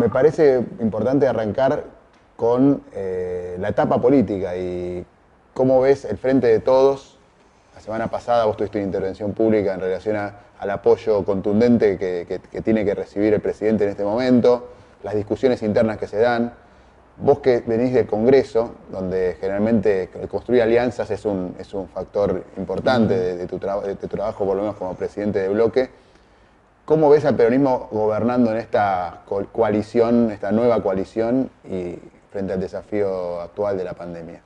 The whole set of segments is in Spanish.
me parece importante arrancar con la etapa política y cómo ves el Frente de Todos. La semana pasada vos tuviste una intervención pública en relación al apoyo contundente que tiene que recibir el presidente en este momento, las discusiones internas que se dan. Vos que venís del Congreso, donde generalmente construir alianzas es un factor importante de tu trabajo, por lo menos como presidente de bloque, ¿cómo ves al peronismo gobernando en esta coalición, esta nueva coalición, y frente al desafío actual de la pandemia?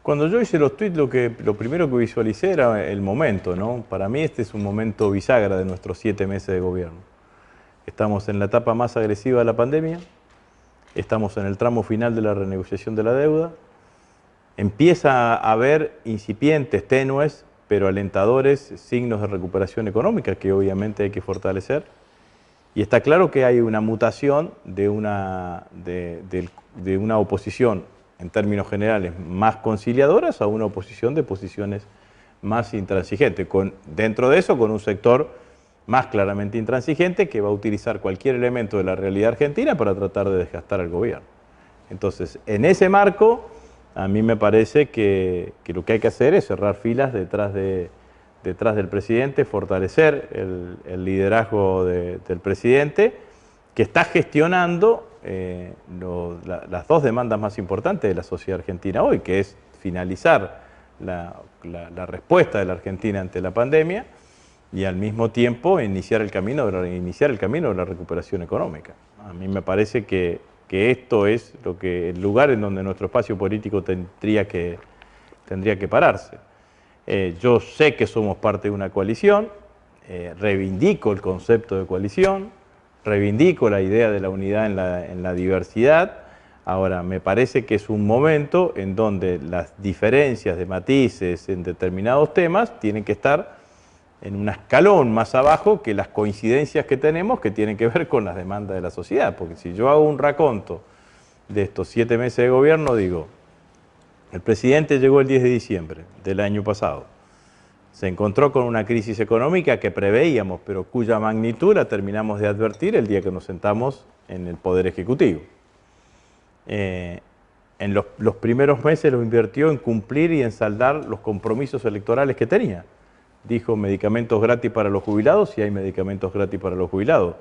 Cuando yo hice los tweets, lo primero que visualicé era el momento, ¿no? Para mí este es un momento bisagra de nuestros 7 meses de gobierno. Estamos en la etapa más agresiva de la pandemia, estamos en el tramo final de la renegociación de la deuda, empieza a haber incipientes, tenues, pero alentadores signos de recuperación económica que obviamente hay que fortalecer. Y está claro que hay una mutación de una oposición, en términos generales, más conciliadoras a una oposición de posiciones más intransigentes. Dentro de eso, con un sector más claramente intransigente que va a utilizar cualquier elemento de la realidad argentina para tratar de desgastar al gobierno. Entonces, en ese marco, a mí me parece que lo que hay que hacer es cerrar filas detrás del presidente, fortalecer el liderazgo del presidente, que está gestionando las dos demandas más importantes de la sociedad argentina hoy, que es finalizar la respuesta de la Argentina ante la pandemia y al mismo tiempo iniciar el camino de la recuperación económica. A mí me parece que esto es el lugar en donde nuestro espacio político tendría que pararse. Yo sé que somos parte de una coalición, reivindico el concepto de coalición, reivindico la idea de la unidad en la diversidad. Ahora, me parece que es un momento en donde las diferencias de matices en determinados temas tienen que estar en un escalón más abajo que las coincidencias que tenemos que tienen que ver con las demandas de la sociedad. Porque si yo hago un raconto de estos 7 meses de gobierno, digo, el presidente llegó el 10 de diciembre del año pasado. Se encontró con una crisis económica que preveíamos, pero cuya magnitud la terminamos de advertir el día que nos sentamos en el Poder Ejecutivo. En los primeros meses lo invirtió en cumplir y en saldar los compromisos electorales que tenía. Dijo medicamentos gratis para los jubilados y hay medicamentos gratis para los jubilados.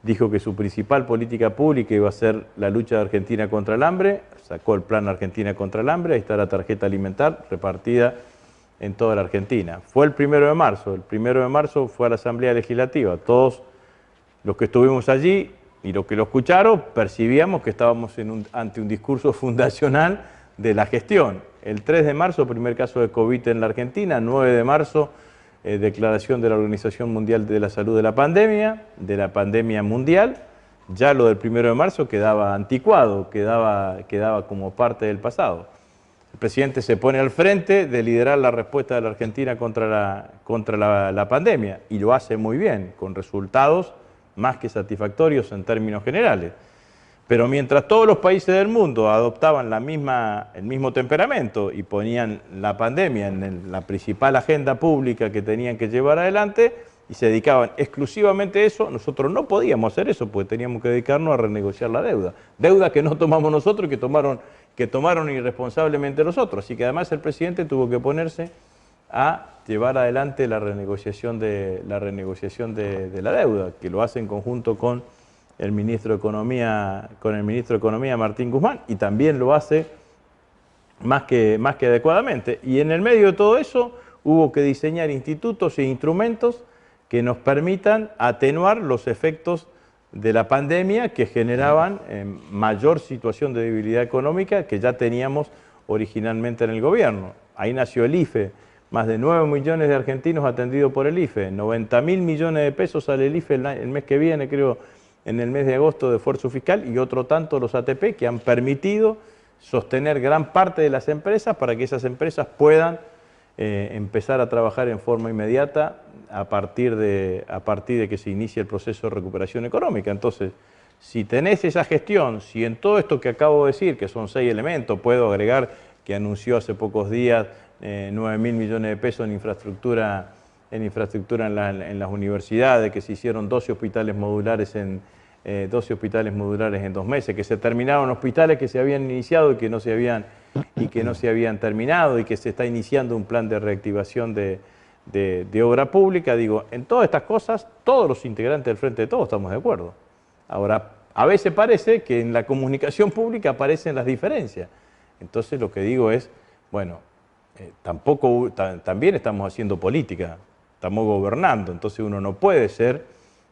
Dijo que su principal política pública iba a ser la lucha de Argentina contra el hambre, sacó el plan Argentina contra el hambre, ahí está la tarjeta alimentar repartida en toda la Argentina. Fue el 1 de marzo, el 1 de marzo fue a la Asamblea Legislativa. Todos los que estuvimos allí y los que lo escucharon percibíamos que estábamos ante un discurso fundacional de la gestión. El 3 de marzo, primer caso de COVID en la Argentina, 9 de marzo, declaración de la Organización Mundial de la Salud de la pandemia mundial. Ya lo del 1 de marzo quedaba anticuado, quedaba como parte del pasado. El presidente se pone al frente de liderar la respuesta de la Argentina contra la pandemia y lo hace muy bien, con resultados más que satisfactorios en términos generales. Pero mientras todos los países del mundo adoptaban el mismo temperamento y ponían la pandemia en la principal agenda pública que tenían que llevar adelante y se dedicaban exclusivamente a eso, nosotros no podíamos hacer eso porque teníamos que dedicarnos a renegociar la deuda. Deuda que no tomamos nosotros y que tomaron irresponsablemente los otros. Así que además el presidente tuvo que ponerse a llevar adelante la renegociación de la deuda, que lo hace en conjunto con el ministro de Economía, Martín Guzmán, y también lo hace más que adecuadamente. Y en el medio de todo eso hubo que diseñar institutos e instrumentos que nos permitan atenuar los efectos de la pandemia que generaban mayor situación de debilidad económica que ya teníamos originalmente en el gobierno. Ahí nació el IFE, más de 9 millones de argentinos atendidos por el IFE, 90.000 millones de pesos sale el IFE el mes que viene, creo, en el mes de agosto de esfuerzo fiscal, y otro tanto los ATP que han permitido sostener gran parte de las empresas para que esas empresas puedan empezar a trabajar en forma inmediata a partir de que se inicie el proceso de recuperación económica. Entonces, si tenés esa gestión, si en todo esto que acabo de decir, que son 6 elementos, puedo agregar que anunció hace pocos días 9.000 millones de pesos en infraestructura en las universidades, que se hicieron 12 hospitales modulares en 12 hospitales modulares en 2 meses, que se terminaron hospitales que se habían iniciado y que no se habían terminado, y que se está iniciando un plan de reactivación de obra pública. Digo, en todas estas cosas, todos los integrantes del Frente de Todos estamos de acuerdo. Ahora, a veces parece que en la comunicación pública aparecen las diferencias. Entonces lo que digo es, bueno, también estamos haciendo política, estamos gobernando, entonces uno no puede ser,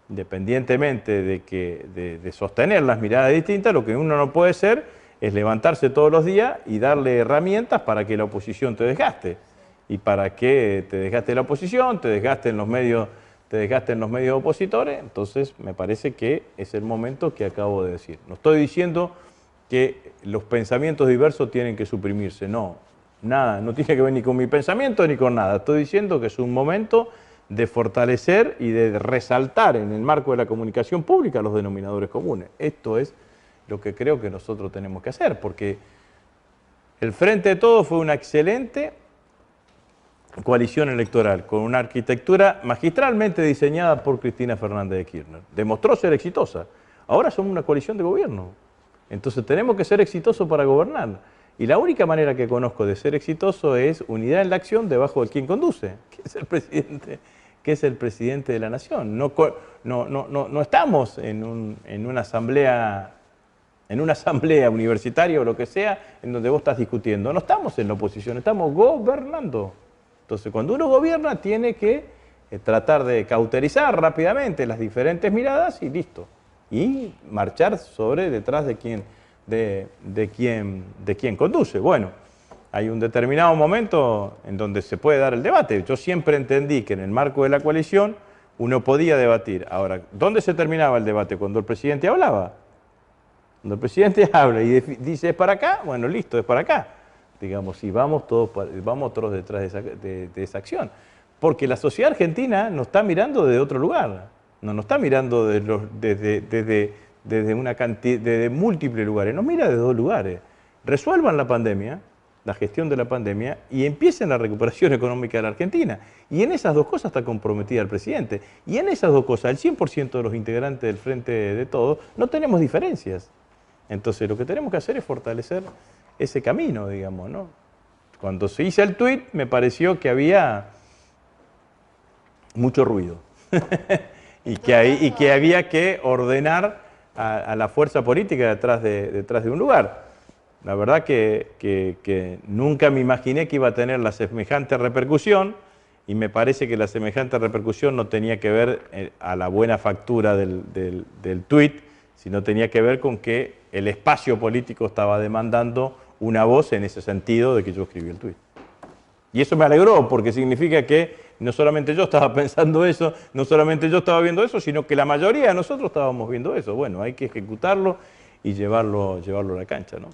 independientemente de sostener las miradas distintas, lo que uno no puede ser es levantarse todos los días y darle herramientas para que la oposición te desgaste. Y para que te desgaste la oposición, te desgasten los medios opositores. Entonces me parece que es el momento que acabo de decir. No estoy diciendo que los pensamientos diversos tienen que suprimirse, no. Nada, no tiene que ver ni con mi pensamiento ni con nada. Estoy diciendo que es un momento de fortalecer y de resaltar en el marco de la comunicación pública los denominadores comunes. Esto es lo que creo que nosotros tenemos que hacer, porque el Frente de Todos fue una excelente coalición electoral, con una arquitectura magistralmente diseñada por Cristina Fernández de Kirchner. Demostró ser exitosa. Ahora somos una coalición de gobierno. Entonces tenemos que ser exitosos para gobernar. Y la única manera que conozco de ser exitoso es unidad en la acción debajo de quien conduce, que es el presidente de la Nación. No estamos en una asamblea universitaria o lo que sea, en donde vos estás discutiendo. No estamos en la oposición, estamos gobernando. Entonces, cuando uno gobierna, tiene que tratar de cauterizar rápidamente las diferentes miradas y listo. Y marchar detrás de quien conduce. Bueno, hay un determinado momento en donde se puede dar el debate. Yo siempre entendí que en el marco de la coalición uno podía debatir. Ahora, ¿dónde se terminaba el debate? Cuando el presidente hablaba. Cuando el presidente habla y dice, ¿es para acá? Bueno, listo, es para acá. Digamos, y vamos todos detrás de esa acción. Porque la sociedad argentina nos está mirando desde otro lugar, no nos está mirando desde múltiples lugares, nos mira desde 2 lugares. Resuelvan la pandemia, la gestión de la pandemia, y empiecen la recuperación económica de la Argentina. Y en esas 2 cosas está comprometida el presidente. Y en esas 2 cosas, el 100% de los integrantes del Frente de Todos no tenemos diferencias. Entonces, lo que tenemos que hacer es fortalecer ese camino, digamos, ¿no? Cuando se hizo el tuit, me pareció que había mucho ruido y que había que ordenar a la fuerza política detrás de un lugar. La verdad que nunca me imaginé que iba a tener la semejante repercusión, y me parece que la semejante repercusión no tenía que ver a la buena factura del tuit, sino tenía que ver con que el espacio político estaba demandando una voz en ese sentido de que yo escribí el tuit. Y eso me alegró, porque significa que no solamente yo estaba pensando eso, no solamente yo estaba viendo eso, sino que la mayoría de nosotros estábamos viendo eso. Bueno, hay que ejecutarlo y llevarlo a la cancha, ¿no?